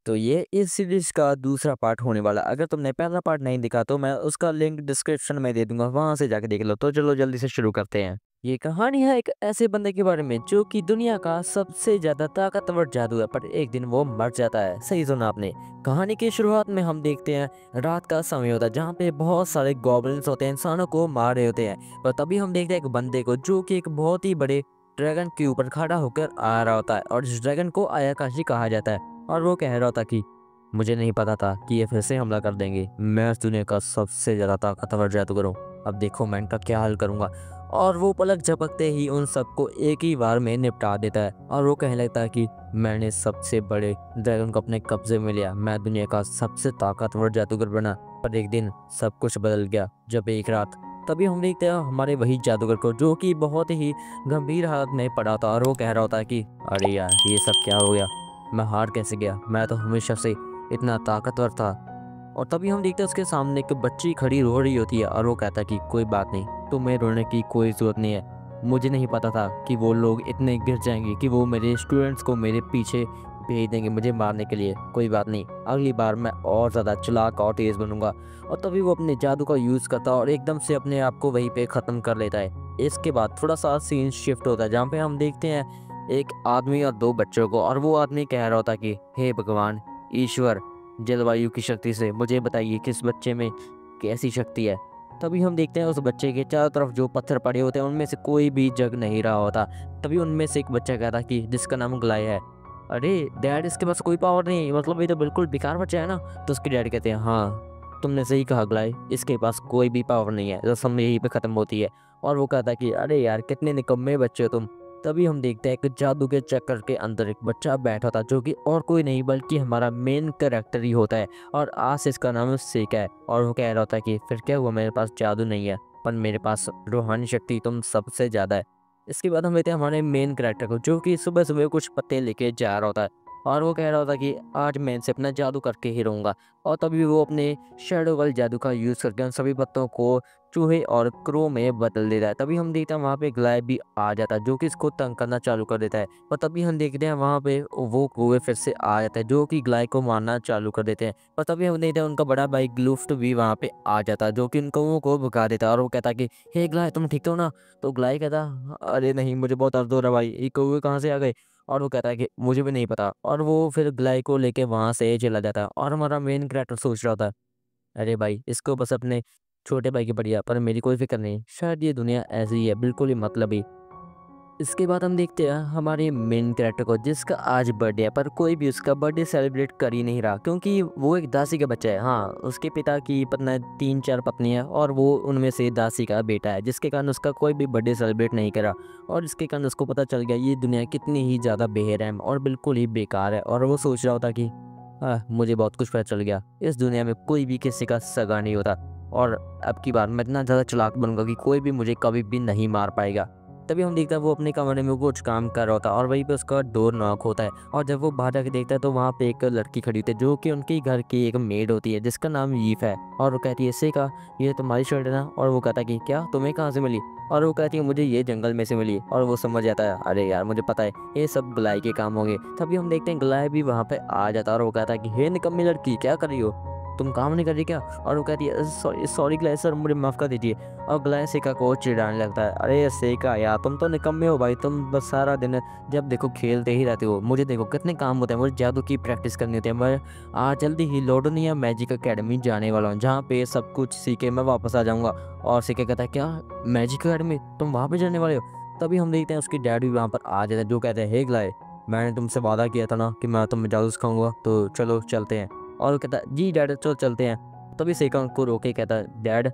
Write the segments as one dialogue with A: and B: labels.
A: तो ये इस सीरीज का दूसरा पार्ट होने वाला। अगर तुमने पहला पार्ट नहीं देखा तो मैं उसका लिंक डिस्क्रिप्शन में दे दूंगा, वहां से जाके देख लो। तो चलो जल्दी से शुरू करते हैं। ये कहानी है एक ऐसे बंदे के बारे में जो कि दुनिया का सबसे ज्यादा ताकतवर जादू है, पर एक दिन वो मर जाता है। सही सुना आपने। कहानी की शुरुआत में हम देखते हैं रात का समय होता है जहाँ पे बहुत सारे गॉब्लिन्स होते हैं, इंसानों को मार रहे होते हैं। पर तभी हम देखते हैं एक बंदे को जो कि एक बहुत ही बड़े ड्रैगन के ऊपर खड़ा होकर आ रहा होता है, और इस ड्रैगन को आयाकाशी कहा जाता है। और वो कह रहा था कि मुझे नहीं पता था कि ये फिर से हमला कर देंगे। मैं इस दुनिया का सबसे ज़्यादा ताकतवर जादूगर हूँ, अब देखो मैं इनका क्या हाल करूँगा। और वो पलक झपकते ही उन सबको एक ही बार में निपटा देता है। और वो कहने लगता है कि मैंने सबसे बड़े ड्रैगन को अपने कब्जे में लिया, मैं दुनिया का सबसे ताकतवर जादूगर बना। पर एक दिन सब कुछ बदल गया जब एक रात तभी हम देखते हैं हमारे वही जादूगर को जो कि बहुत ही गंभीर हालत में पड़ा था। और वो कह रहा होता है कि अरे यार ये सब क्या हो गया, मैं हार कैसे गया, मैं तो हमेशा से इतना ताकतवर था। और तभी हम देखते हैं उसके सामने एक बच्ची खड़ी रो रही होती है। और वो कहता है कि कोई बात नहीं, तुम्हें रोने की कोई ज़रूरत नहीं है। मुझे नहीं पता था कि वो लोग इतने गिर जाएंगे कि वो मेरे स्टूडेंट्स को मेरे पीछे भेज देंगे मुझे मारने के लिए। कोई बात नहीं, अगली बार मैं और ज़्यादा चालाक और तेज़ बनूंगा। और तभी वो अपने जादू का यूज़ करता है और एकदम से अपने आप को वहीं पे ख़त्म कर लेता है। इसके बाद थोड़ा सा सीन शिफ्ट होता है जहाँ पे हम देखते हैं एक आदमी और दो बच्चों को। और वो आदमी कह रहा होता कि हे भगवान ईश्वर, जलवायु की शक्ति से मुझे बताइए किस बच्चे में कैसी शक्ति है। तभी हम देखते हैं उस बच्चे के चारों तरफ जो पत्थर पड़े होते हैं उनमें से कोई भी जग नहीं रहा होता। तभी उनमें से एक बच्चा कहता कि जिसका नाम ग्लाय है, अरे डैड इसके पास कोई पावर नहीं है, मतलब ये तो बिल्कुल बेकार बच्चा है ना। तो उसके डैड कहते हैं हाँ तुमने सही कहा ग्लाय, इसके पास कोई भी पावर नहीं है, रस्म यहीं पे ख़त्म होती है। और वो कहता है कि अरे यार कितने निकम्मे बच्चे हो तुम। तभी हम देखते हैं एक जादू के चक्कर के अंदर एक बच्चा बैठा था जो कि और कोई नहीं बल्कि हमारा मेन कैरेक्टर ही होता है। और आज इसका नाम सेका है। और वो कह रहा होता है कि फिर क्या हुआ, मेरे पास जादू नहीं है पर मेरे पास रूहानी शक्ति तुम सबसे ज़्यादा है। इसके बाद हम लेते हैं हमारे मेन कैरेक्टर को जो कि सुबह सुबह कुछ पत्ते लेके जा रहा होता है। और वो कह रहा होता है कि आज मैं इनसे अपना जादू करके ही रहूँगा। और तभी वो अपने शैडो वाल जादू का यूज़ करके उन सभी पत्तों को चूहे और क्रो में बदल देता है। तभी हम देखते हैं वहाँ पे ग्लाय भी आ जाता है जो कि इसको तंग करना चालू कर देता है। और तभी हम देखते हैं वहाँ पे वो कौवे फिर से आ जाता है जो कि ग्लाय को मारना चालू कर देते हैं। और तभी हम देखते हैं उनका बड़ा भाई ग्लुफ्ट भी वहाँ पे आ जाता है जो कि उन कौवों को भगा देता है। और वो कहता है कि हे ग्लाय तुम ठीक हो ना। तो ग्लाय कहता अरे नहीं मुझे बहुत दर्द हो रहा भाई, ये कौवे कहाँ से आ गए। और वो कहता है कि मुझे भी नहीं पता। और वो फिर ग्लाय को लेके वहाँ से चला जाता है। और हमारा मेन कैरेक्टर सोच रहा होता है अरे भाई इसको बस अपने छोटे भाई की बढ़िया, पर मेरी कोई फिक्र नहीं, शायद ये दुनिया ऐसी ही है बिल्कुल ही मतलबी। इसके बाद हम देखते हैं हमारे मेन कैरेक्टर को जिसका आज बर्थडे है, पर कोई भी उसका बर्थडे सेलिब्रेट कर ही नहीं रहा क्योंकि वो एक दासी का बच्चा है। हाँ उसके पिता की पत्नी 3-4 पत्नियां और वो उनमें से दासी का बेटा है, जिसके कारण उसका कोई भी बर्थडे सेलिब्रेट नहीं करा। और इसके कारण उसको पता चल गया ये दुनिया कितनी ही ज़्यादा बेरहम और बिल्कुल ही बेकार है। और वो सोच रहा होता कि मुझे बहुत कुछ पता चल गया, इस दुनिया में कोई भी किसी का सगा नहीं होता। और अब की बार मैं इतना ज़्यादा चालाक बनूंगा कि कोई भी मुझे कभी भी नहीं मार पाएगा। तभी हम देखते हैं वो अपने कमरे में कुछ काम कर रहा होता है और वहीं पे उसका डोर नॉक होता है। और जब वो बाहर जाके देखता है तो वहाँ पे एक लड़की खड़ी होती है जो कि उनके घर की एक मेड होती है जिसका नाम ईफ है। और वो कहती है इससे का ये तुम्हारी शर्ट है ना। और वो कहता है कि क्या तुम्हें कहाँ से मिली। और वो कहती है मुझे ये जंगल में से मिली। और वो समझ जाता है अरे यार मुझे पता है ये सब ग्लाय के काम होंगे। तभी हम देखते हैं ग्लाय भी वहाँ पे आ जाता है और वो कहता है कि हे निकम्मी लड़की क्या कर रही हो, तुम काम नहीं कर रही क्या। और वो कहती है सॉरी सॉरी ग्लाय सर मुझे माफ़ कर दीजिए। और ग्लाय सेका को चिढ़ाने लगता है अरे सेका यार तुम तो निकम्मे हो भाई, तुम बस सारा दिन जब देखो खेलते ही रहते हो, मुझे देखो कितने काम होते हैं, मुझे जादू की प्रैक्टिस करनी होती है। मैं आज जल्दी ही लोडोनिया मैजिक अकेडमी जाने वाला हूँ जहाँ पे सब कुछ सीख के मैं वापस आ जाऊँगा। और सेका कहता है क्या मैजिक अकेडमी, तुम वहाँ पे जाने वाले हो। तभी हम देखते हैं उसकी डैड भी वहाँ पर आ जाते हैं जो कहते हैं हे ग्लाय मैंने तुमसे वादा किया था ना कि मैं तुम्हें जादू सिखाऊंगा, तो चलो चलते हैं। और वो कहता है जी डैड चलो चलते हैं। तभी सेका उनको रोके कहता है डैड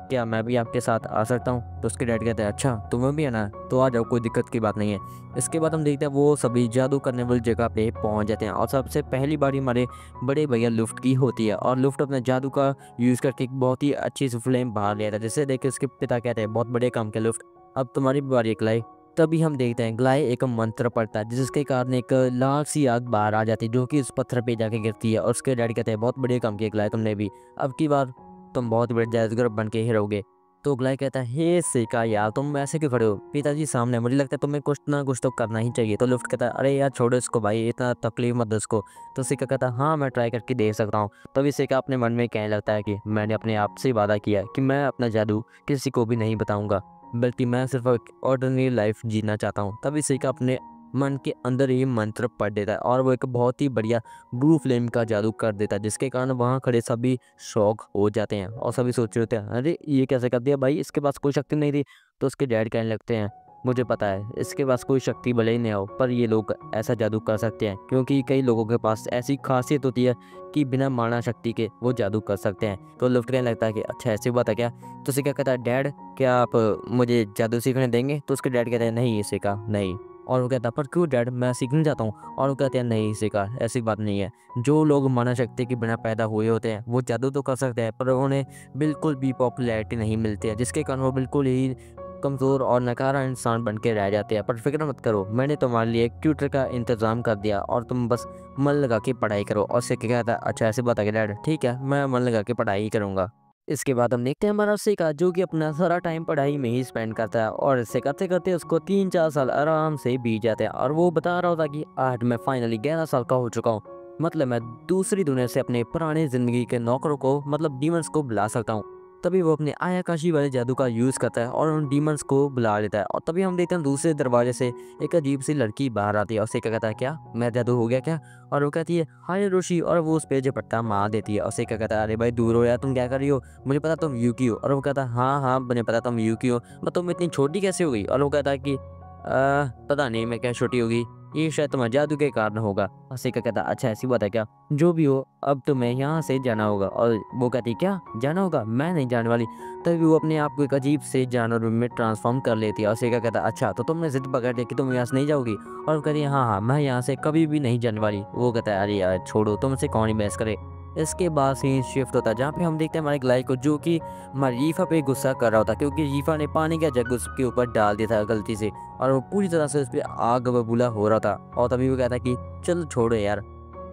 A: क्या मैं भी आपके साथ आ सकता हूँ। तो उसके डैड कहते हैं अच्छा तुम्हें भी आना है तो आ जाओ, कोई दिक्कत की बात नहीं है। इसके बाद हम देखते हैं वो सभी जादू करने वाली जगह पे पहुँच जाते हैं और सबसे पहली बारी हमारे बड़े भैया लुफ्ट की होती है। और लुफ्ट अपने जादू का यूज़ करके एक बहुत ही अच्छी सी फ्लेम बाहर ले आता है जिसे देख के उसके पिता कहते हैं बहुत बड़े काम के लुफ्ट, अब तुम्हारी बारी है ग्लाय। तभी हम देखते हैं ग्लाय एक मंत्र पढ़ता है जिसके कारण एक लाल सी आग बाहर आ जाती है जो कि उस पत्थर पे जाके गिरती है। और उसके डैडी कहते हैं बहुत बड़े काम किए ग्लाय तुमने भी, अब की बार तुम बहुत बड़े जादूगर बन के ही रहोगे। तो ग्लाई कहता है, हे सेका यार तुम ऐसे क्यों खड़े हो, पिताजी सामने, मुझे लगता है तुम्हें कुछ ना कुछ तो करना ही चाहिए। तो लुफ्ट कहता है, अरे यार छोड़ो इसको भाई, इतना तकलीफ मत दो उसको। तो सेका कहता है, हाँ मैं ट्राई करके देख सकता हूँ। तभी सेका अपने मन में कहने लगता है कि मैंने अपने आप से वादा किया है कि मैं अपना जादू किसी को भी नहीं बताऊंगा, बल्कि मैं सिर्फ एक ऑर्डिनरी लाइफ जीना चाहता हूँ। तभी सेका अपने मन के अंदर ही मंत्र पढ़ देता है और वो एक बहुत ही बढ़िया ब्लू फ्लेम का जादू कर देता है, जिसके कारण वहाँ खड़े सभी शॉक हो जाते हैं और सभी सोच रहे होते हैं, अरे ये कैसे कर दिया भाई, इसके पास कोई शक्ति नहीं थी। तो उसके डैड कहने लगते हैं, मुझे पता है इसके पास कोई शक्ति भले ही नहीं हो, पर ये लोग ऐसा जादू कर सकते हैं क्योंकि कई लोगों के पास ऐसी खासियत होती है कि बिना माना शक्ति के वो जादू कर सकते हैं। तो लुफ्ट कहने लगता है कि अच्छा ऐसी बात है क्या। तो उसे क्या कहता है, डैड क्या आप मुझे जादू सीखने देंगे। तो उसके डैड कहते हैं, नहीं इसे का नहीं। और वो कहता है, पर क्यों डैड, मैं सीखना चाहता हूँ। और वो कहते हैं, नहीं सीखा, ऐसी बात नहीं है। जो लोग माना शक्ति के बिना पैदा हुए होते हैं वो जादू तो कर सकते हैं, पर उन्हें बिल्कुल भी पॉपुलैरिटी नहीं मिलती है, जिसके कारण वो बिल्कुल ही कमज़ोर और नकारा इंसान बन के रह जाते हैं। पर फिक्र मत करो, मैंने तुम्हारे लिए एक ट्यूटर का इंतज़ाम कर दिया और तुम बस मन लगा के पढ़ाई करो। और उससे क्या कहता है, अच्छा ऐसी बात है कि डैड, ठीक है मैं मन लगा के पढ़ाई करूँगा। इसके बाद हम देखते हैं हमारा सेका, जो कि अपना सारा टाइम पढ़ाई में ही स्पेंड करता है और इससे करते करते उसको 3-4 साल आराम से बीत जाते हैं। और वो बता रहा होता कि आज मैं फाइनली 11 साल का हो चुका हूँ, मतलब मैं दूसरी दुनिया से अपने पुराने ज़िंदगी के नौकरों को, मतलब डीमंस को बुला सकता हूँ। तभी वो अपने आयाकाशी वाले जादू का यूज़ करता है और उन डीमंस को बुला लेता है। और तभी हम देखते हैं दूसरे दरवाजे से एक अजीब सी लड़की बाहर आती है और सेका कहता है, क्या मैं जादू हो गया क्या। और वो कहती है, हाय रोशी, और वो उस पे झपट्टा मार देती है। और सेका कहता है, अरे भाई दूर हो यार, तुम क्या कर रही हो, मुझे पता तुम यूकी हो। और वो कहता है, हाँ हाँ मुझे पता तुम यूकी हो, मैं तुम इतनी छोटी कैसे हो गई। और वो कहता है कि पता नहीं मैं क्या छोटी होगी, ये शायद तुम्हारे जादू के कारण होगा। और सेका कहता है, अच्छा ऐसी बात है क्या, जो भी हो अब तुम्हें यहाँ से जाना होगा। और वो कहती, क्या जाना होगा, मैं नहीं जाने वाली। तभी वो अपने आप को एक अजीब से जानवर में ट्रांसफॉर्म कर लेती है। और सेका कहता है, अच्छा तो तुमने जिद पकड़ ली कि तुम यहाँ से नहीं जाओगी। और वो कहती है, हाँ हाँ मैं यहाँ से कभी भी नहीं जाने वाली। वो कहता है, अरे यार छोड़ो, तुमसे कौन ही बहस करे। इसके बाद सीन शिफ्ट होता है जहाँ पे हम देखते हैं हमारे ग्लाई को, जो कि हमारी रीफा पे गुस्सा कर रहा होता, क्योंकि रीफा ने पानी का जग उसके ऊपर डाल दिया था गलती से और वो पूरी तरह से उस पर आग बबूला हो रहा था। और तभी वो कहता कि चल छोड़ो यार,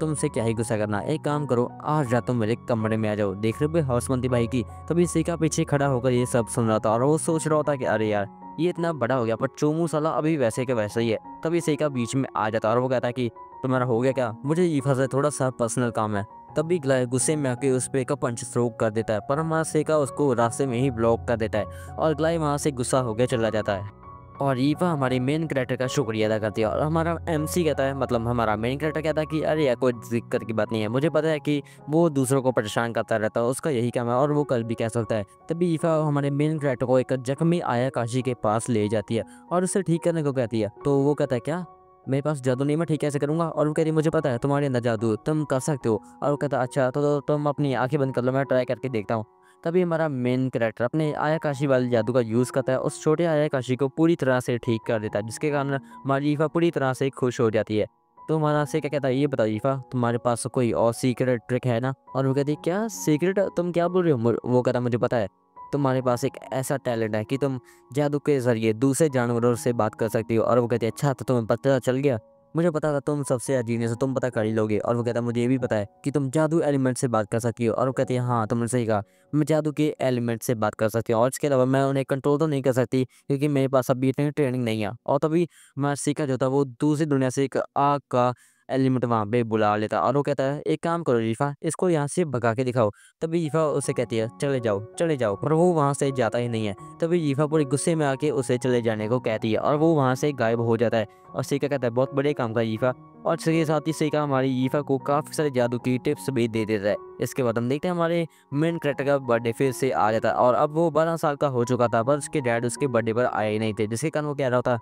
A: तुमसे क्या ही गुस्सा करना, एक काम करो आज रात तुम मेरे कमरे में आ जाओ। देख रहे हो हौसमंदी भाई की। तभी सेका पीछे खड़ा होकर ये सब सुन रहा था और वो सोच रहा होता कि अरे यार ये इतना बड़ा हो गया पर चोमू साला अभी वैसे के वैसे ही है। तभी सेका बीच में आ जाता और वो कहता है कि तुम्हारा हो गया क्या, मुझे ईफा से थोड़ा सा पर्सनल काम है। तभी ग्लाई गुस्से में आके उस पर एक पंच थ्रो कर देता है, पर हमारा सेका उसको रास्ते में ही ब्लॉक कर देता है और ग्लाई वहाँ से गुस्सा होकर चला जाता है। और ईवा हमारे मेन कैरेक्टर का शुक्रिया अदा करती है और हमारा एमसी कहता है, मतलब हमारा मेन कैरेक्टर कहता है कि अरे यार कोई दिक्कत की बात नहीं है, मुझे पता है कि वो दूसरों को परेशान करता रहता है, उसका यही काम है और वो कल भी कह सकता है। तभी ईवा हमारे मेन कैरेक्टर को एक जख्मी आयाकाशी के पास ले जाती है और उसे ठीक करने को कहती है। तो वो कहता है, क्या मेरे पास जादू नहीं, मैं ठीक कैसे करूँगा। और वो कहती है, मुझे पता है तुम्हारे अंदर जादू, तुम कर सकते हो। और वो कहता है, अच्छा तो तुम अपनी आंखें बंद कर लो, मैं ट्राई करके देखता हूँ। तभी हमारा मेन कैरेक्टर अपने आयाकाशी वाले जादू का यूज़ करता है, उस छोटे आयाकाशी को पूरी तरह से ठीक कर देता है, जिसके कारण हमारी ईफा पूरी तरह से खुश हो जाती है। तो हमारा से क्या कहता है, ये बताओ ईफा तुम्हारे पास कोई और सीक्रेट ट्रिक है ना। और वो कहती है, क्या सीक्रेट, तुम क्या बोल रहे हो। वो कहता, मुझे पता है तुम्हारे पास एक ऐसा टैलेंट है कि तुम जादू के ज़रिए दूसरे जानवरों से बात कर सकती हो। और वो कहती है, अच्छा तो तुम्हें पता चल गया, मुझे पता था तुम सबसे जीनियस हो, तुम पता कर ही लोगे। और वो कहता है, मुझे ये भी पता है कि तुम जादू एलिमेंट से बात कर सकती हो। और वो कहती है, हाँ तुमने सही कहा, मैं जादू के एलिमेंट से बात कर सकती हूँ और इसके अलावा मैं उन्हें कंट्रोल तो नहीं कर सकती क्योंकि मेरे पास अभी इतनी ट्रेनिंग नहीं है। और तभी मैं सीखा जो था वो दूसरी दुनिया से एक आग का एलिमेंट वहाँ पे बुला लेता और वो कहता है, एक काम करो रीफा, इसको यहाँ से भगा के दिखाओ। तभी रीफा उसे कहती है, चले जाओ चले जाओ, पर वो वहाँ से जाता ही नहीं है। तभी रीफा पूरे गुस्से में आके उसे चले जाने को कहती है और वो वहाँ से गायब हो जाता है। और सीका कहता है, बहुत बड़े काम का ईफा। और इसके साथ ही सीका हमारी ईफा को काफ़ी सारे जादू की टिप्स भी दे देता है। इसके बाद हम देखते हैं हमारे मेन कैरेक्टर का बर्थडे फिर से आ जाता है और अब वो 12 साल का हो चुका था, पर उसके डैड उसके बर्थडे पर आए ही नहीं थे, जिसके कारण वो कह रहा था,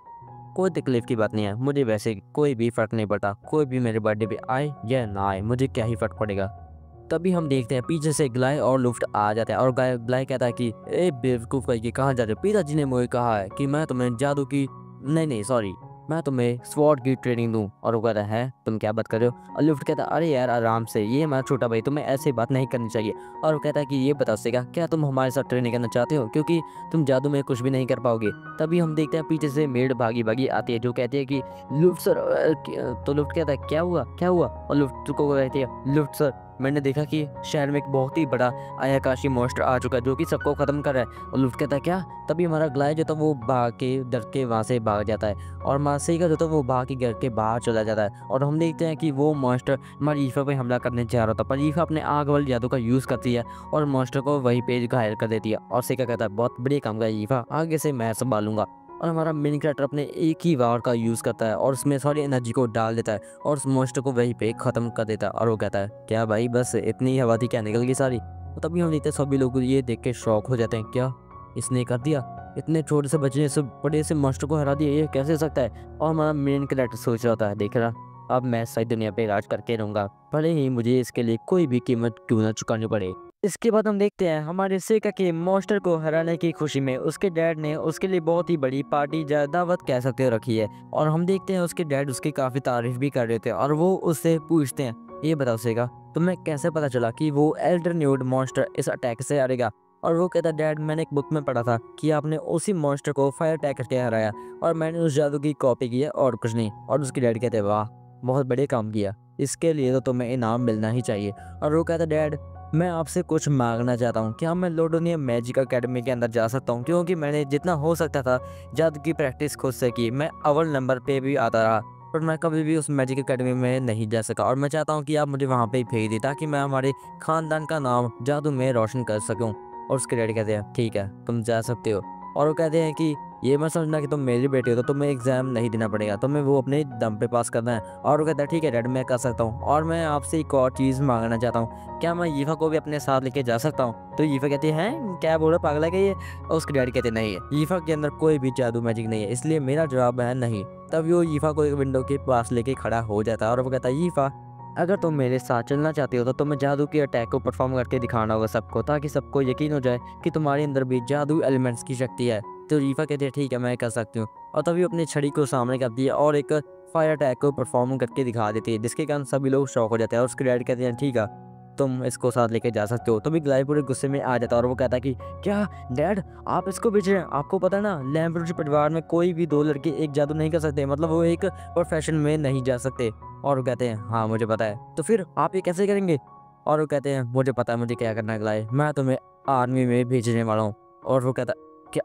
A: कोई तकलीफ की बात नहीं है, मुझे वैसे कोई भी फ़र्क नहीं पड़ता, कोई भी मेरे बर्थडे पे आए या ना आए, मुझे क्या ही फ़र्क पड़ेगा। तभी हम देखते हैं पीछे से ग्लाई और लुफ्ट आ जाता है और ग्लाई कहता है कि ए बेवकूफ़ भाई कि कहाँ जा रहे हो, पिताजी ने मुझे कहा है कि मैं तुम्हें जादू की नहीं सॉरी मैं तुम्हें स्वॉर्ड की ट्रेनिंग दूं। और वो कहता है, तुम क्या बात कर रहे हो। और लुफ्ट कहता है, अरे यार आराम से, ये हमारा छोटा भाई, तुम्हें ऐसी बात नहीं करनी चाहिए। और वो कहता है कि ये बता सकेगा क्या तुम हमारे साथ ट्रेनिंग करना चाहते हो, क्योंकि तुम जादू में कुछ भी नहीं कर पाओगे। तभी हम देखते हैं पीछे से मेड भागी भागी आती है जो कहती है कि लुफ्ट सर तो लुफ्ट कहता है, क्या हुआ क्या हुआ। और लुफ्ट को कहती है, लुफ्ट सर मैंने देखा कि शहर में एक बहुत ही बड़ा आयाकाशी मॉन्स्टर आ चुका है जो कि सबको ख़त्म कर रहा है। और लुफ्ट कहता है क्या? तभी हमारा ग्लाय जो था वो भाग के डर के वहाँ से भाग जाता है और मासी का जो था वो भाग के घर के बाहर चला जाता है। और हम देखते हैं कि वो मॉन्स्टर हमारी ईफा पे हमला करने जा रहा था, पर ईफा अपने आग वाले जादू का यूज़ करती है और मॉन्स्टर को वहीं पे घायल कर देती है। और सेका कहता है बहुत बढ़िया काम किया ईफा, आगे से मैं संभालूंगा। और हमारा मेन कैरेक्टर अपने एक ही वार का यूज़ करता है और उसमें सारी एनर्जी को डाल देता है और उस मॉन्स्टर को वहीं पे ख़त्म कर देता है। और वो कहता है क्या भाई बस इतनी हवा थी क्या, निकल गई सारी? तो तभी हम देखते हैं सभी लोग ये देख के शौक हो जाते हैं, क्या इसने कर दिया? इतने छोटे से बच्चे ने सब बड़े से मॉन्स्टर को हरा दिया, ये कैसे हो सकता है? और हमारा मेन कैरेक्टर सोच रहा होता है देख रहा, अब मैं सारी दुनिया पे राज करके रहूँगा, भले ही मुझे इसके लिए कोई भी कीमत क्यों ना चुकानी पड़े। इसके बाद हम देखते हैं हमारे सेका के मॉन्स्टर को हराने की खुशी में उसके डैड ने उसके लिए बहुत ही बड़ी पार्टी या दावत कह सकते हो रखी है। और हम देखते हैं उसके डैड उसकी काफ़ी तारीफ भी कर रहे थे और वो उससे पूछते हैं ये बताओ सेका, तुम्हें कैसे पता चला कि वो एल्डर न्यूड मॉन्स्टर इस अटैक से हारेगा? और वो कहता डैड मैंने एक बुक में पढ़ा था कि आपने उसी मॉन्स्टर को फायर अटैक करके हराया और मैंने उस जादू की कॉपी की है और कुछ नहीं। और उसके डैड कहते वाह बहुत बढ़िया काम किया, इसके लिए तो तुम्हें इनाम मिलना ही चाहिए। और वो कहता डैड मैं आपसे कुछ मांगना चाहता हूँ, क्या मैं लोडोनिया मैजिक अकेडमी के अंदर जा सकता हूँ? क्योंकि मैंने जितना हो सकता था जादू की प्रैक्टिस खुद से की, मैं अव्वल नंबर पे भी आता रहा पर मैं कभी भी उस मैजिक अकेडमी में नहीं जा सका और मैं चाहता हूँ कि आप मुझे वहाँ पे ही भेज दें ताकि मैं हमारे ख़ानदान का नाम जादू में रोशन कर सकूँ। और उसके डैडी कहते हैं ठीक है तुम जा सकते हो। और वो कहते हैं कि ये मत समझना कि तुम मेरी बेटी हो तो तुम्हें एग्ज़ाम नहीं देना पड़ेगा, तुम्हें वो अपने दम पे पास करना है। और वो कहता है ठीक है डैड मैं कर सकता हूँ और मैं आपसे एक और चीज़ मांगना चाहता हूँ, क्या मैं यीफा को भी अपने साथ लेके जा सकता हूँ? तो यीफा कहती है क्या बोल रहा पागल है क्या ये? और उसके डैडी कहते नहीं है यीफा के अंदर कोई भी जादू मैजिक नहीं है, इसलिए मेरा जवाब है नहीं। तब वो यीफा को एक विंडो के पास लेके खड़ा हो जाता है और वो कहता है यीफा अगर तुम मेरे साथ चलना चाहते हो तो तुम्हें जादू के अटैक को परफॉर्म करके दिखाना होगा सबको, ताकि सबको यकीन हो जाए कि तुम्हारे अंदर भी जादू एलिमेंट्स की शक्ति है। तो रीफा कहती है ठीक है मैं कर सकती हूँ। और तभी अपनी छड़ी को सामने करती है और एक फायर अटैक को परफॉर्म करके दिखा देती है जिसके कारण सभी लोग शॉक हो जाते हैं। और उसके डैड कहते हैं ठीक है तुम इसको साथ लेके जा सकते हो। तभी ग्लाई पूरे गुस्से में आ जाता है और वो कहता है कि क्या डैड आप इसको बेच रहे हैं? आपको पता है ना लैम्ब्रोज परिवार में कोई भी दो लड़के एक जादू नहीं कर सकते, मतलब वो एक प्रोफेशन में नहीं जा सकते। और वो कहते हैं हाँ मुझे पता है, तो फिर आप ये कैसे करेंगे? और वो कहते हैं मुझे पता है मुझे क्या करना है ग्लाई, मैं तुम्हें आर्मी में भेजने वाला हूँ। और वो कहता क्या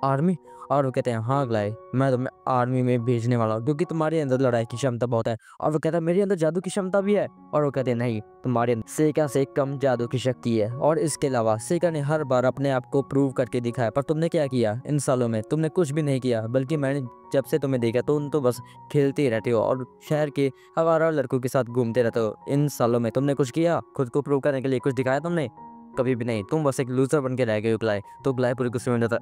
A: आर्मी? और वो कहते हैं हाँ ग्लाई मैं तुम्हें आर्मी में भेजने वाला हूँ क्योंकि तुम्हारे अंदर लड़ाई की क्षमता बहुत है। और वो कहता है मेरे अंदर जादू की क्षमता भी है। और वो कहते हैं नहीं तुम्हारे अंदर सेका से कम जादू की शक्ति है। और इसके अलावा सेका ने हर बार अपने आप को प्रूव करके दिखाया, पर तुमने क्या किया इन सालों में? तुमने कुछ भी नहीं किया, बल्कि मैंने जब से तुम्हें देखा तुम तो बस खेलते ही रहते हो और शहर के आवारा लड़कों के साथ घूमते रहते हो। इन सालों में तुमने कुछ किया खुद को प्रूव करने के लिए? कुछ दिखाया तुमने? कभी भी नहीं, तुम बस एक लूजर बन के रह गए हो ग्लाई। तो ग्लाई पूरे गुस्से में जाता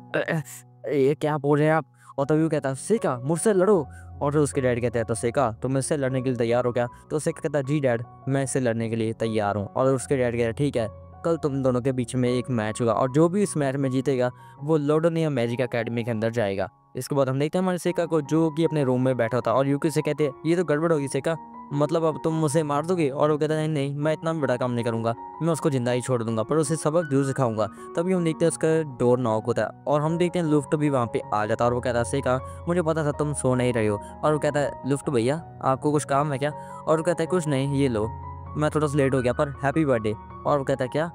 A: ये क्या बोल रहे हैं आप? और तभी वो कहता है सेका मुझसे लड़ो। और उसके डैड कहते हैं तो सेका तुम इससे लड़ने के लिए तैयार हो क्या? तो सेका कहता है जी डैड मैं इससे लड़ने के लिए तैयार हूँ। और उसके डैड कहते हैं ठीक है कल तुम दोनों के बीच में एक मैच होगा और जो भी इस मैच में जीतेगा वो लोडोनिया मैजिक अकेडमी के अंदर जाएगा। इसके बाद हम देखते हैं हमारे सेका को जो कि अपने रूम में बैठा था और यूकी से कहते हैं ये तो गड़बड़ होगी सेका, मतलब अब तुम मुझे मार दोगे? और वो कहता है नहीं नहीं मैं इतना भी बड़ा काम नहीं करूँगा, मैं उसको जिंदा ही छोड़ दूंगा पर उसे सबक जरूर सिखाऊंगा। तभी हम देखते हैं उसका डोर नॉक होता है और हम देखते हैं लुफ्ट भी वहाँ पे आ जाता है और वो कहता है सेका मुझे पता था तुम सो नहीं रहे हो। और वो कहता है लुफ्ट भैया आपको कुछ काम है क्या? और वो कहता है कुछ नहीं ये लो, मैं थोड़ा सा लेट हो गया पर हैप्पी बर्थडे। और वो कहता है क्या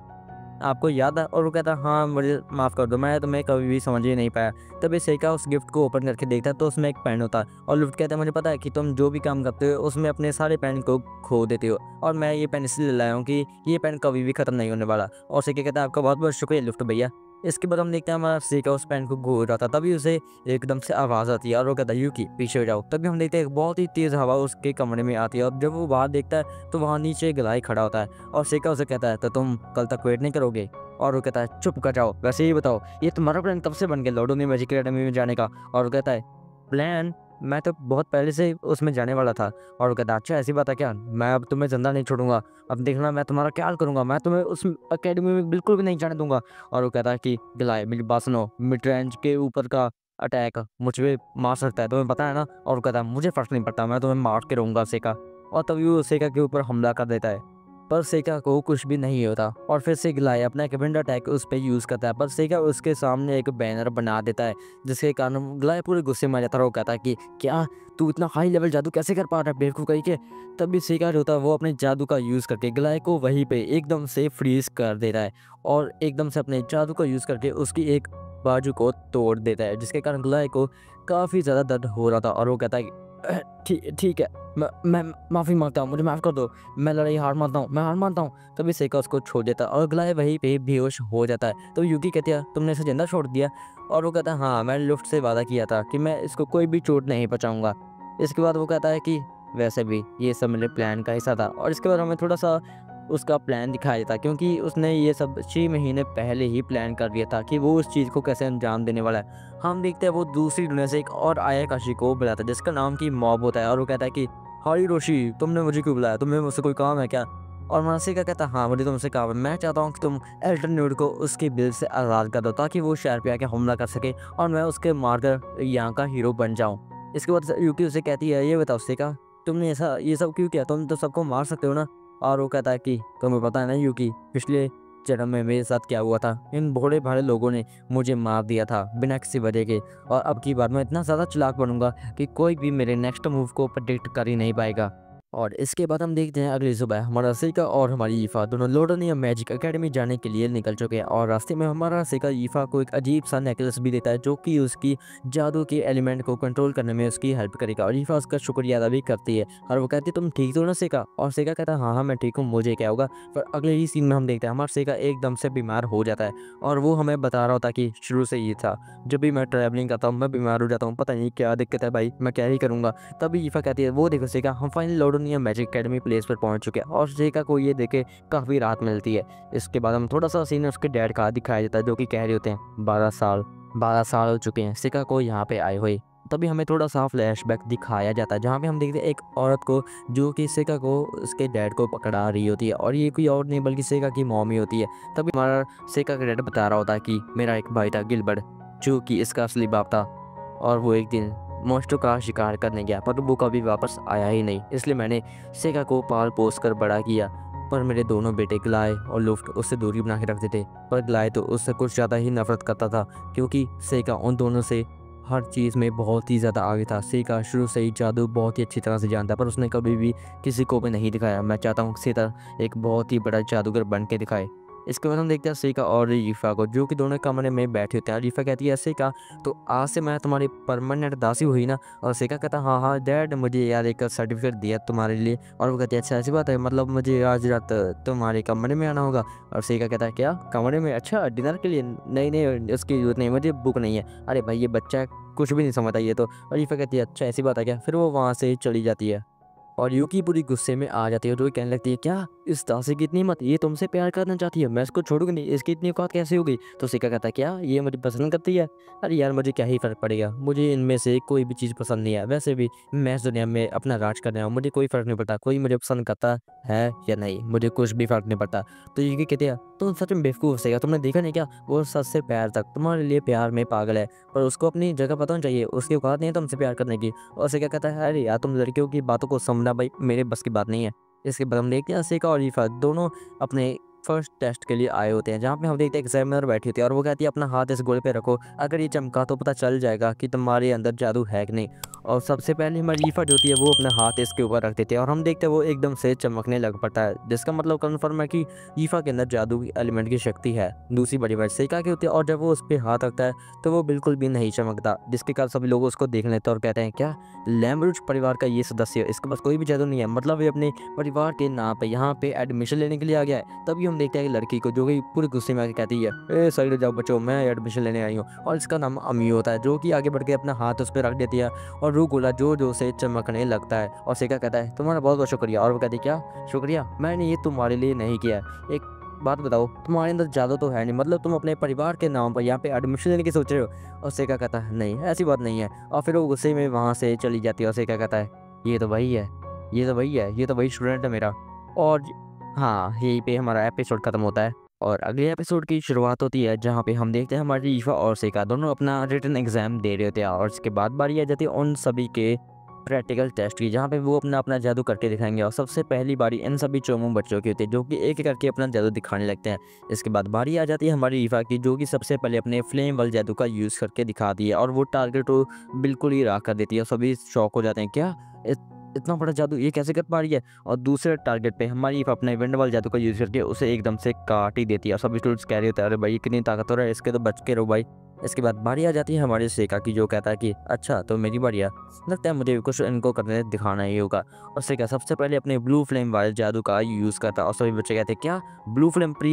A: आपको याद है? और वो कहता है हाँ मुझे माफ़ कर दो मैं तुम्हें कभी भी समझ ही नहीं पाया। तभी सेका उस गिफ्ट को ओपन करके देखता है तो उसमें एक पेन होता है और लुफ्ट कहता है मुझे पता है कि तुम जो भी काम करते हो उसमें अपने सारे पेन को खो देते हो और मैं ये पेन इसलिए लाया हूँ कि ये पेन कभी भी ख़त्म नहीं होने वाला। और सेका कहता है आपका बहुत बहुत शुक्रिया लुफ्ट भैया। इसके बाद हम देखते हैं हमारा सेका उस पेन को घूर रहा था, तभी उसे एकदम से आवाज़ आती है और वो कहता है यूकी पीछे हो जाओ। तभी हम देखते हैं एक बहुत ही तेज़ हवा उसके कमरे में आती है और जब वो बाहर देखता है तो वहाँ नीचे ग्लाई खड़ा होता है और सेका उसे कहता है तो तुम कल तक वेट नहीं करोगे? और वो कहता है चुप कर जाओ, वैसे ही बताओ ये तुम्हारा प्लान कब से बन गया लोडोनिया मैजिक अकेडमी में जाने का? और वो कहता है प्लान मैं तो बहुत पहले से उसमें जाने वाला था। और वो कहता है अच्छा ऐसी बात है क्या? मैं अब तुम्हें जिंदा नहीं छोड़ूंगा, अब देखना मैं तुम्हारा क्या करूंगा, मैं तुम्हें उस अकेडमी में बिल्कुल भी नहीं जाने दूंगा। और वो कहता है कि गिलाए मेरी बात सुनो, मिड रेंज के ऊपर का अटैक मुझ पे मार सकता है तुम्हें पता है ना? और वो कहता है मुझे फर्क नहीं पड़ता, मैं तुम्हें मार के रहूंगा सेका। और तभी वो सेका के ऊपर हमला कर देता है पर सेका को कुछ भी नहीं होता और फिर से गिलाय अपना एक विंड अटैक उस पर यूज़ करता है पर सेका उसके सामने एक बैनर बना देता है जिसके कारण गिलाय पूरे गुस्से में आ जाता है और कहता है कि क्या तू इतना हाई लेवल जादू कैसे कर पा रहा है बेवकूफ़ कहीं के। तभी सेका जो होता है वो अपने जादू का यूज़ करके ग्लाय को वहीं पे एकदम से फ्रीज कर देता है और एकदम से अपने जादू का यूज़ करके उसकी एक बाजू को तोड़ देता है, जिसके कारण ग्लाय को काफ़ी ज़्यादा दर्द हो रहा था और वो कहता है कि ठीक ठीक है, मैं माफ़ी मांगता हूँ, मुझे माफ़ कर दो, मैं लड़ाई हार मानता हूँ, मैं हार मानता हूँ। तभी सेका उसको छोड़ देता है और ग्लाय वहीं पे बेहोश हो जाता है। तो यूकी कहती है तुमने इसे जिंदा छोड़ दिया, और वो कहता है हाँ, मैंने लुफ्ट से वादा किया था कि मैं इसको कोई भी चोट नहीं पहुँचाऊँगा। इसके बाद वो कहता है कि वैसे भी ये सब मेरे प्लान का हिस्सा था, और इसके बाद हमें थोड़ा-सा उसका प्लान दिखाया जाता है, क्योंकि उसने ये सब 6 महीने पहले ही प्लान कर लिया था कि वो उस चीज़ को कैसे अंजाम देने वाला है। हम देखते हैं वो दूसरी दुनिया से एक और आयाकाशी को बुलाता है जिसका नाम कि मॉब होता है, और वो कहता है कि हाय रोशी, तुमने मुझे क्यों बुलाया? तुम्हें मुझसे कोई काम है क्या? और मानसिका कहता है हाँ, मुझे तुमसे काम है। मैं चाहता हूँ कि तुम एल्टन न्यूड को उसके बिल से आज़ाद कर दो ताकि वो शहर पे आके हमला कर सके और मैं उसके मारकर यहाँ का हीरो बन जाऊँ। इसके बाद यूकी उसे कहती है ये बताओ सेका, तुमने ऐसा ये सब क्यों किया? तुम तो सबको मार सकते हो ना? और वो कहता है कि तुम्हें पता है ना यूकी, पिछले जन्म में मेरे साथ क्या हुआ था? इन भोले-भाले लोगों ने मुझे मार दिया था बिना किसी वजह के, और अब की बार मैं इतना ज़्यादा चालाक बनूँगा कि कोई भी मेरे नेक्स्ट मूव को प्रेडिक्ट कर ही नहीं पाएगा। और इसके बाद हम देखते हैं अगली सुबह हमारा सेका और हमारी ईफा दोनों लोडोनिया मैजिक एकेडमी जाने के लिए निकल चुके हैं, और रास्ते में हमारा सेका ईफा को एक अजीब सा नेकलेस भी देता है जो कि उसकी जादू के एलिमेंट को कंट्रोल करने में उसकी हेल्प करेगा, और ईफा उसका शुक्रिया अदा भी करती है और वो कहती है तुम ठीक हो ना सेका? और सेका कहता है हाँ हाँ मैं ठीक हूँ, मुझे क्या होगा। पर अगले ही सीन में हम देखते हैं हमारा सेका एकदम से बीमार हो जाता है, और वो हमें बता रहा होता कि शुरू से ये था, जब भी मैं ट्रैवलिंग करता हूँ मैं बीमार हो जाता हूँ, पता नहीं क्या दिक्कत है भाई, मैं क्या ही करूँगा। तभी ईफा कहती है वो देखो सेका, हम फाइनली लोडोनिया मैजिक एकेडमी प्लेस पर पहुंच चुके हैं, और सेका को ये देखे काफ़ी राहत मिलती है। इसके बाद हम थोड़ा सा सीन उसके डैड का दिखाया जाता है जो कि कह रहे होते हैं 12 साल हो चुके हैं सेका को यहाँ पे आए हुए। तभी हमें थोड़ा सा फ्लैशबैक दिखाया जाता है जहाँ पे हम देखते हैं एक औरत को जो कि सेका को उसके डैड को पकड़ा रही होती है, और ये कोई और नहीं बल्कि सेका की मॉम ही होती है। तभी हमारा सेका का डैड बता रहा होता है कि मेरा एक भाई था गिलबर्ट जो कि इसका असली बाप था, और वो एक दिन मॉन्स्टर का शिकार करने गया पर वो कभी वापस आया ही नहीं, इसलिए मैंने सेका को पाल पोस कर बड़ा किया। पर मेरे दोनों बेटे ग्लाय और लुफ्ट उससे दूरी बना के रखते थे, पर ग्लाय तो उससे कुछ ज़्यादा ही नफरत करता था क्योंकि सेका उन दोनों से हर चीज़ में बहुत ही ज़्यादा आगे था। सेका शुरू से ही जादू बहुत ही अच्छी तरह से जानता, पर उसने कभी भी किसी को भी नहीं दिखाया। मैं चाहता हूँ कि सेका एक बहुत ही बड़ा जादूगर बन के दिखाए। इसके बाद हम देखते हैं सेका और रीफा को जो कि दोनों कमरे में बैठे होते हैं। रीफा कहती है सेका तो आज से मैं तुम्हारी परमानेंट दासी हुई ना? और सेका कहता हाँ हाँ डैड, मुझे यार एक सर्टिफिकेट दिया तुम्हारे लिए। और वो कहती है अच्छा ऐसी बात है, मतलब मुझे आज रात तुम्हारे कमरे में आना होगा? और सेका कहता है क्या कमरे में? अच्छा डिनर के लिए? नहीं नहीं उसकी जरूरत नहीं, मुझे भूख नहीं है। अरे भाई ये बच्चा कुछ भी नहीं समझता ये तो। और रीफा कहती है अच्छा ऐसी बात है क्या? फिर वो वहाँ से चली जाती है और यूकी पूरी गुस्से में आ जाती है, जो कहने लगती है क्या इस दासी की इतनी हिम्मत, ये तुमसे प्यार करना चाहती है, मैं इसको छोड़ूंगी नहीं, इसकी इतनी औकात कैसे हो गई? तो सिक्का कहता है क्या ये मुझे पसंद करती है? अरे यार मुझे क्या ही फर्क पड़ेगा, मुझे इनमें से कोई भी चीज़ पसंद नहीं है। वैसे भी मैं इस दुनिया में अपना राज कर रहा हूँ, मुझे कोई फर्क नहीं पड़ता कोई मुझे पसंद करता है या नहीं, मुझे कुछ भी फर्क नहीं पड़ता। तो यूकी कहती है तुम सच में बेवकूफ़ सेगा, तुमने देखा नहीं क्या वो सच से पैर तक तुम्हारे लिए प्यार में पागल है, पर उसको अपनी जगह पता होनी चाहिए, उसकी औकात नहीं है तुमसे प्यार करने की। और सेका कहता है अरे यार तुम लड़कियों की बातों को समझना भाई मेरे बस की बात नहीं है। इसके बाद हम देखते हैं सेका और रीफा दोनों अपने फर्स्ट टेस्ट के लिए आए होते हैं, जहाँ पे हम देखते हैं एग्जामिनर बैठी होती है और वो कहती है अपना हाथ इस गोले पे रखो, अगर ये चमका तो पता चल जाएगा कि तुम्हारे अंदर जादू है कि नहीं। और सबसे पहले हमारी रीफा जो होती है वो अपना हाथ इसके ऊपर रख देती है और हम देखते हैं वो एकदम से चमकने लग पड़ता है, जिसका मतलब कन्फर्म है कि रीफा के अंदर जादू की एलिमेंट की शक्ति है। दूसरी बड़ी बात सेका की होती है और जब वो उस पर हाथ रखता है तो वो बिल्कुल भी नहीं चमकता, जिसके कारण सभी लोग उसको देख लेते हैं और कहते हैं क्या लैम्ब्रूज परिवार का ये सदस्य, इसके पास कोई भी जादू नहीं है, मतलब ये अपने परिवार के नाम पे यहाँ पे एडमिशन लेने के लिए आ गया है। तभी हम देखते हैं कि लड़की को जो कि पूरे गुस्से में आके कहती है ए साइड जाओ बच्चों, मैं एडमिशन लेने आई हूँ। और इसका नाम अमी होता है, जो कि आगे बढ़ के अपना हाथ उस पर रख देती है और रू गोला जो जो से चमकने लगता है। और सेका कहता है तुम्हारा बहुत बहुत शुक्रिया। और वो कहती है क्या शुक्रिया, मैंने ये तुम्हारे लिए नहीं किया। एक बात बताओ तुम्हारे अंदर ज़्यादा तो है नहीं, मतलब तुम अपने परिवार के नाम पर यहाँ पे एडमिशन लेने की सोच रहे हो? और सेका कहता है नहीं ऐसी बात नहीं है, और फिर वो गुस्से में वहाँ से चली जाती है। और सेका कहता है ये तो वही है, ये तो वही है, ये तो वही स्टूडेंट है मेरा। और हाँ यहीं पे हमारा एपिसोड खत्म होता है और अगले एपिसोड की शुरुआत होती है जहाँ पे हम देखते हैं हमारी ईफा और सेका दोनों अपना रिटन एग्जाम दे रहे होते हैं, और इसके बाद बारी आ जाती है उन सभी के प्रैक्टिकल टेस्ट की, जहाँ पे वो अपना अपना जादू करके दिखाएंगे। और सबसे पहली बारी इन सभी चोमू बच्चों की होती है, जो कि एक एक करके अपना जादू दिखाने लगते हैं। इसके बाद बारी आ जाती है हमारी ईफा की, जो कि सबसे पहले अपने फ्लेम वाले जादू का यूज़ करके दिखाती है, और वो टारगेट को बिल्कुल ही राख कर देती है। सभी शॉक हो जाते हैं, क्या इतना बड़ा जादू ये कैसे कर पा रही है। और दूसरे टारगेट पे हमारी ईफा अपने विंड वाले जादू का यूज़ करके उसे एकदम से काट ही देती है। और सभी स्टूडेंट्स कह रहे होते हैं, अरे भाई कितनी ताकतवर है, इसके तो बच के रहो भाई। इसके बाद बारी आ जाती है हमारे सेका की, जो कहता है कि अच्छा तो मेरी बारी है, लगता है मुझे कुछ इनको करने दिखाना ही होगा। और सेका सबसे पहले अपने ब्लू फ्लेम वाले जादू का यूज़ करता है। और सभी बच्चे कहते हैं, क्या ब्लू फ्लेम, पर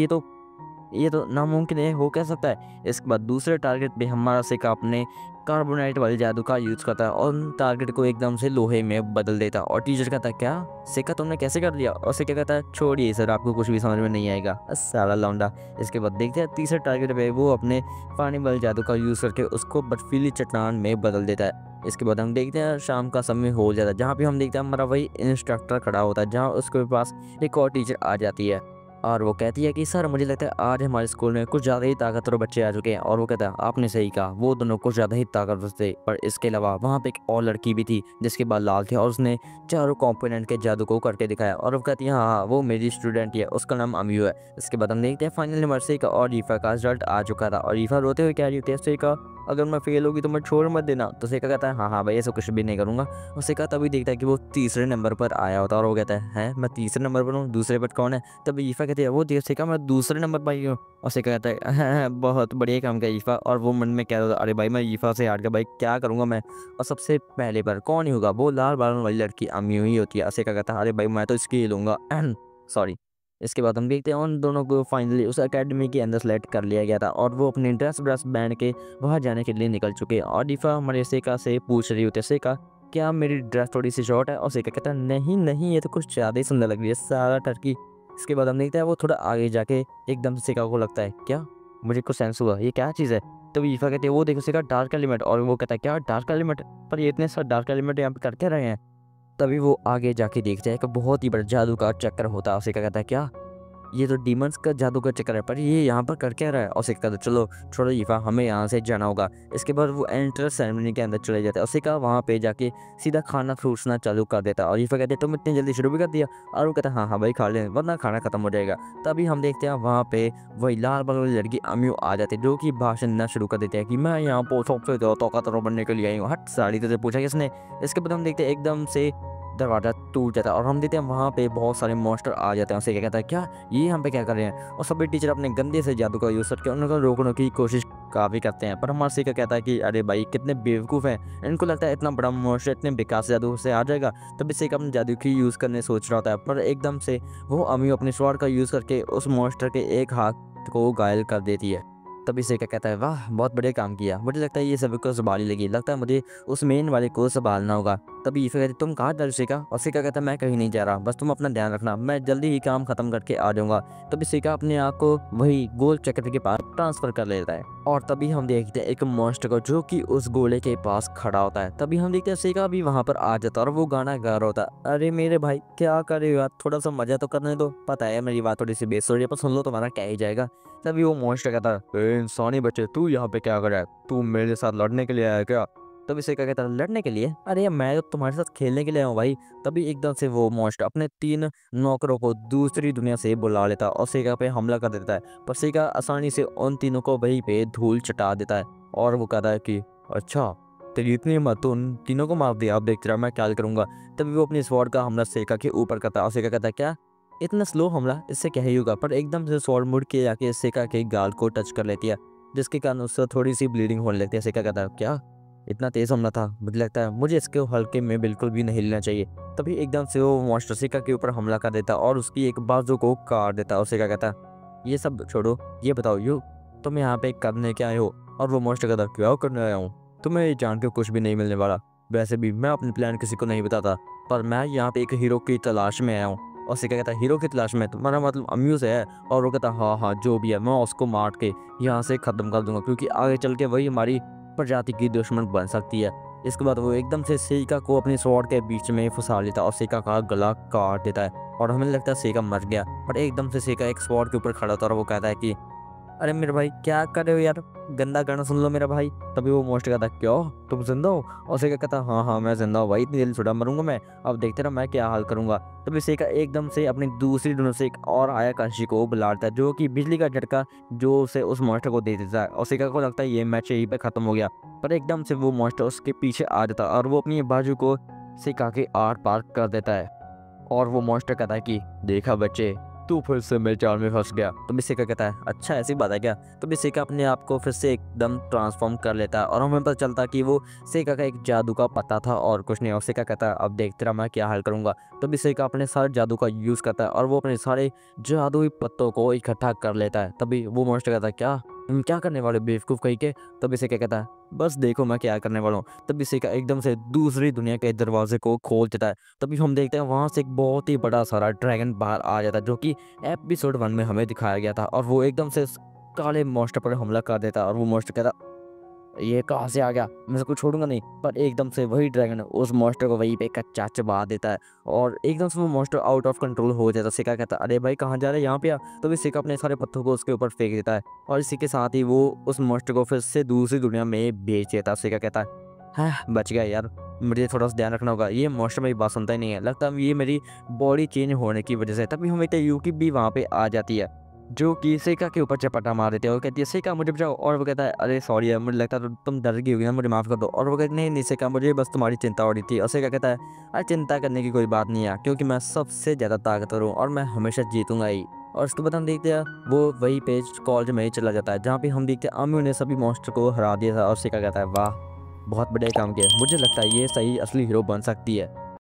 A: ये तो नामुमकिन है, हो क्या सकता है। इसके बाद दूसरे टारगेट पे हमारा सिक्का अपने कार्बोनाइट वाले जादू का यूज़ करता है और उन टारगेट को एकदम से लोहे में बदल देता है। और टीचर कहता है, क्या सिक्का तुमने कैसे कर लिया। और सिक्का कहता है, छोड़िए सर, आपको कुछ भी समझ में नहीं आएगा, साला लौंडा। इसके बाद देखते हैं तीसरे टारगेट पे वो अपने पानी वाले जादू का यूज़ करके उसको बर्फीली चट्टान में बदल देता है। इसके बाद हम देखते हैं शाम का समय हो जाता है, जहाँ पे हम देखते हैं हमारा वही इंस्ट्रक्टर खड़ा होता है, जहाँ उसके पास एक और टीचर आ जाती है। और वो कहती है कि सर मुझे लगता है आज हमारे स्कूल में कुछ ज़्यादा ही ताकतवर बच्चे आ चुके हैं। और वो कहता है, आपने सही कहा, वो दोनों कुछ ज़्यादा ही ताकतवर थे। पर इसके अलावा वहाँ पे एक और लड़की भी थी जिसके बाल लाल थे, और उसने चारों कॉम्पोनेंट के जादू को करके दिखाया। और वो कहती है, हाँ हाँ वो मेरी स्टूडेंट ही है, उसका नाम अमियो है। इसके बाद हम देखते हैं फाइनल नंबर से का और ईफा का रिजल्ट आ चुका था। और ईफा रोते हुए कह रही होती है, सेका अगर मैं फेल होगी तो मैं छोड़ मत देना। तो सेका कहता है, हाँ हाँ भाई ऐसा कुछ भी नहीं करूँगा। और सेका तभी देखता है कि वो तीसरे नंबर पर आया होता है, और वो कहता है मैं तीसरे नंबर पर हूँ, दूसरे पर कौन है। तब ईफा कहती है, वो देख सेका मैं दूसरे नंबर पर ही हूँ। और सेका कहता है, हाँ, बहुत बढ़िया काम किया ईफा। और वो मन में कह रहा था, अरे भाई मैं ईफा से हार गया भाई, क्या करूँगा मैं। और सबसे पहले पर कौन ही होगा, वो लाल बालों वाली लड़की अम्मी ही होती है। सेका कहता है, अरे भाई मैं तो इसकी ही लूँगा, सॉरी। इसके बाद हम देखते हैं उन दोनों को फाइनली उस एकेडमी के अंदर सेलेक्ट कर लिया गया था, और वो अपनी ड्रेस पहन के वहाँ जाने के लिए निकल चुके हैं। और ईफा हमारे सेका से पूछ रही होती है, सेका क्या मेरी ड्रेस थोड़ी सी शॉर्ट है। और सेका कहता है, नहीं नहीं ये तो कुछ ज़्यादा ही सुंदर लग रही है, सारा टर्की। इसके बाद हम देखते हैं वो थोड़ा आगे जाके एकदम से सेका को लगता है, क्या मुझे कुछ सेंस हुआ, ये क्या चीज़ है। तो ईफा कहती है, वो देखो सेका डार्क एलिमेंट। और वो कहता है, क्या डार्क एलिमेंट, पर ये इतने सारे डार्क एलिमेंट यहाँ पे कर क्या रहे हैं। तभी वो आगे जाके देखते हैं कि बहुत ही बड़ा जादू का चक्कर होता है। सेका कहता है, क्या ये तो डीमंस का जादू का चक्कर है, पर ये यहाँ पर कर क्या रहा है। और सिक्का तो चलो छोड़ो ईफा, हमें यहाँ से जाना होगा। इसके बाद वो एंट्रेंस सेरेमनी के अंदर चले जाते हैं, और सिक्का वहाँ पे जाके सीधा खाना फ्रूटना चालू कर देता है। और ईफा कहते हैं, तुम इतनी जल्दी शुरू भी कर दिया। और वो कहता है, हाँ हाँ भाई खा लें, वरना खाना खत्म हो जाएगा। तभी हम देखते हैं वहाँ पे वही लाल बाल वाली लड़की अम्यू आ जाती है, जो कि भाषण देना शुरू कर देते हैं कि मैं यहाँ पर सबसे ताकतवर बनने के लिए आई हूँ, हट साड़ी तुझे पूछा किसने। इसके बाद हम देखते हैं एकदम से दरवाज़ा टूट जाता है, और हम देखते हैं वहाँ पे बहुत सारे मॉन्स्टर आ जाते हैं। उसे क्या कहता है, क्या ये हम पे क्या कर रहे हैं। और सभी टीचर अपने गंदे से जादू का यूज़ करके उनको रोकने की कोशिश काफ़ी करते हैं। पर हमारा सिक्का कहता है कि अरे भाई कितने बेवकूफ़ हैं, इनको लगता है इतना बड़ा मॉन्स्टर इतने बेकार से जादू से आ जाएगा। तभी सिक्का अपने जादू की यूज़ करने सोच रहा होता है, पर एकदम से वो अम्मी अपने स्वॉर्ड का यूज़ करके उस मॉन्स्टर के एक हाथ को घायल कर देती है। तभी सिक्का कहता है, वाह बहुत बढ़िया काम किया, मुझे लगता है ये सभी को संभाली लगी, लगता है मुझे उस मेन वाले को संभालना होगा। तभी ईफा कहती, तुम कहाँ जा रहे हो सिक्का। और सिक्का कहता है, मैं कहीं नहीं जा रहा, बस तुम अपना ध्यान रखना, मैं जल्दी ही काम खत्म करके आ जाऊँगा। तभी सिक्का अपने आप को वही गोल चक्र के पास ट्रांसफर कर लेता है। और तभी हम देखते हैं एक मॉन्स्टर को जो कि उस गोले के पास खड़ा होता है। तभी हम देखते हैं सिक्का भी वहाँ पर आ जाता है, और वो गाना गा रहा होता है, अरे मेरे भाई क्या कर रहे हो यार, थोड़ा सा मजा तो करने दो, पता है मेरी बात थोड़ी सी बेस हो रही है, पर सुन लो तुम्हारा क्या ही जाएगा। तभी वो मॉन्स्टर कहता है, "ए इंसानी बच्चे, तू यहाँ पे क्या कर रहा है, तू मेरे साथ लड़ने के लिए आया है क्या। तभी सिक्का कहता है, लड़ने के लिए, अरे मैं तो तुम्हारे साथ खेलने के लिए आया हूँ भाई। तभी एकदम से वो मॉन्स्टर अपने 3 नौकरों को दूसरी दुनिया से बुला लेता है और सिक्का पे हमला कर देता है। पर सिक्का आसानी से उन तीनों को वहीं पे धूल चटा देता है, और वो कहता है कि अच्छा तेरी इतनी हिम्मत, तो उन तीनों को मार दिया, अब देखते रहा मैं क्या करूँगा। तभी वो अपनी स्वॉर्ड का हमला सिक्का के ऊपर करता है, और सिक्का कहता है, क्या इतना स्लो हमला, इससे क्या ही होगा। पर एकदम से स्वॉर्ड मुड़ के जाके सिक्का के गाल को टच कर लेती है, जिसके कारण उससे थोड़ी सी ब्लीडिंग होने लगती है। सिक्का कहता है, क्या इतना तेज हमला था, मुझे लगता है मुझे इसके हल्के में बिल्कुल भी नहीं लेना चाहिए। तभी एकदम से वो मॉन्स्टर सिक्का के ऊपर हमला कर देता और उसकी एक बाजू को काट देता। और सिक्का कहता है, ये सब छोड़ो, ये बताओ यू तुम यहाँ पे करने क्या आए हो। और वो मॉन्स्टर कहता है, क्या करने आया हूँ, तुम्हें ये जान के कुछ भी नहीं मिलने वाला। वैसे भी मैं अपने प्लान किसी को नहीं बताता, पर मैं यहाँ पे एक हीरो की तलाश में आया हूँ। और सिक्का कहता है, हीरो की तलाश में, तुम्हारा मतलब अम्यूज है। और वो कहता है, हाँ हाँ जो भी है, मैं उसको मार के यहाँ से ख़त्म कर दूंगा, क्योंकि आगे चल के वही हमारी प्रजाति की दुश्मन बन सकती है। इसके बाद वो एकदम से सिक्का को अपनी स्वॉर्ड के बीच में फंसा लेता और सिक्का का गला काट देता है, और हमें लगता है सिक्का मर गया। पर एकदम से सिक्का एक स्वॉर्ड के ऊपर खड़ा होता है और वो कहता है कि अरे मेरे भाई क्या कर रहे हो यार, गंदा गाना सुन लो मेरा भाई। तभी वो मोस्ट कहता क्यों तुम जिंदा हो, और सेका कहता हाँ हाँ मैं जिंदा हूँ भाई, इतनी जल्दी छुड़ा मरूंगा मैं, अब देखते रहो मैं क्या हाल करूंगा। तभी सेका एकदम से अपनी दूसरी दुनिया से एक और आया काशी को बुलाता है, जो कि बिजली का झटका जो उसे उस मॉन्स्टर को दे देता है, और सेका को लगता है ये मैच यहीं पे खत्म हो गया। पर एकदम से वो मॉन्स्टर उसके पीछे आ जाता है और वो अपनी बाजू को सेका के आर पार कर देता है। और वो मॉन्स्टर कहता है कि देखा बच्चे, तू फिर से मेरे जाल में फंस गया। तो मिसिका कहता है अच्छा ऐसी बात है क्या। तो मिसिका अपने आप को फिर से एकदम ट्रांसफॉर्म कर लेता है और हमें पता चलता है कि वो सेका का एक जादू का पता था और कुछ नहीं। और सेका कहता है अब देखते रहा मैं क्या हाल करूंगा। तो मिसिका अपने सारे जादू का यूज़ करता है और वो अपने सारे जादुई पत्तों को इकट्ठा कर लेता है। तभी वो मॉन्स्टर कहता है क्या तुम क्या करने वाले हो बेवकूफ़ कहीं के। तभी सेका कहता है बस देखो मैं क्या करने वाला हूँ। तभी सेका एकदम से दूसरी दुनिया के दरवाजे को खोल देता है। तभी हम देखते हैं वहाँ से एक बहुत ही बड़ा सारा ड्रैगन बाहर आ जाता है, जो कि एपिसोड 1 में हमें दिखाया गया था। और वो एकदम से उस काले मॉन्स्टर पर हमला कर देता है और वो मॉन्स्टर कहता ये कहाँ से आ गया, मैं इसको छोड़ूंगा नहीं। पर एकदम से वही ड्रैगन उस मॉन्स्टर को वहीं पे कच्चा चबा देता है और एकदम से वो मॉन्स्टर आउट ऑफ कंट्रोल हो जाता है। सिका कहता है अरे भाई कहाँ जा रहा है, यहाँ पे आ। तो भी सिका अपने सारे पत्थरों को उसके ऊपर फेंक देता है और इसी के साथ ही वो उस मॉन्स्टर को फिर से दूसरी दुनिया में बेच देता है। सिका कहता है हाँ बच गया यार, मुझे थोड़ा सा ध्यान रखना होगा। ये मॉन्स्टर मेरी बात सुनता ही नहीं है, लगता है ये मेरी बॉडी चेंज होने की वजह से। तभी हमें यूकी भी वहाँ पे आ जाती है, जो कि सेका के ऊपर चपटा मार देते हैं और कहती है सेका मुझे बचाओ। और वो कहता है अरे सॉरी यार, मुझे लगता है तुम डर गई होगी ना, मुझे माफ़ कर दो। और वो कहती नहीं नहीं सेका, मुझे बस तुम्हारी चिंता हो रही थी। और सेका कहता है अरे चिंता करने की कोई बात नहीं है, क्योंकि मैं सबसे ज़्यादा ताकतवर हूँ और मैं हमेशा जीतूंगा ही। और उसके बाद हम देखते हैं वो वही पेज कॉलेज में ही चला जाता है, जहाँ पे हम देखते हैं अम्मू ने सभी मॉन्स्टर को हरा दिया था। और सेका कहता है वाह बहुत बढ़िया काम किया, मुझे लगता है ये सही असली हीरो बन सकती है।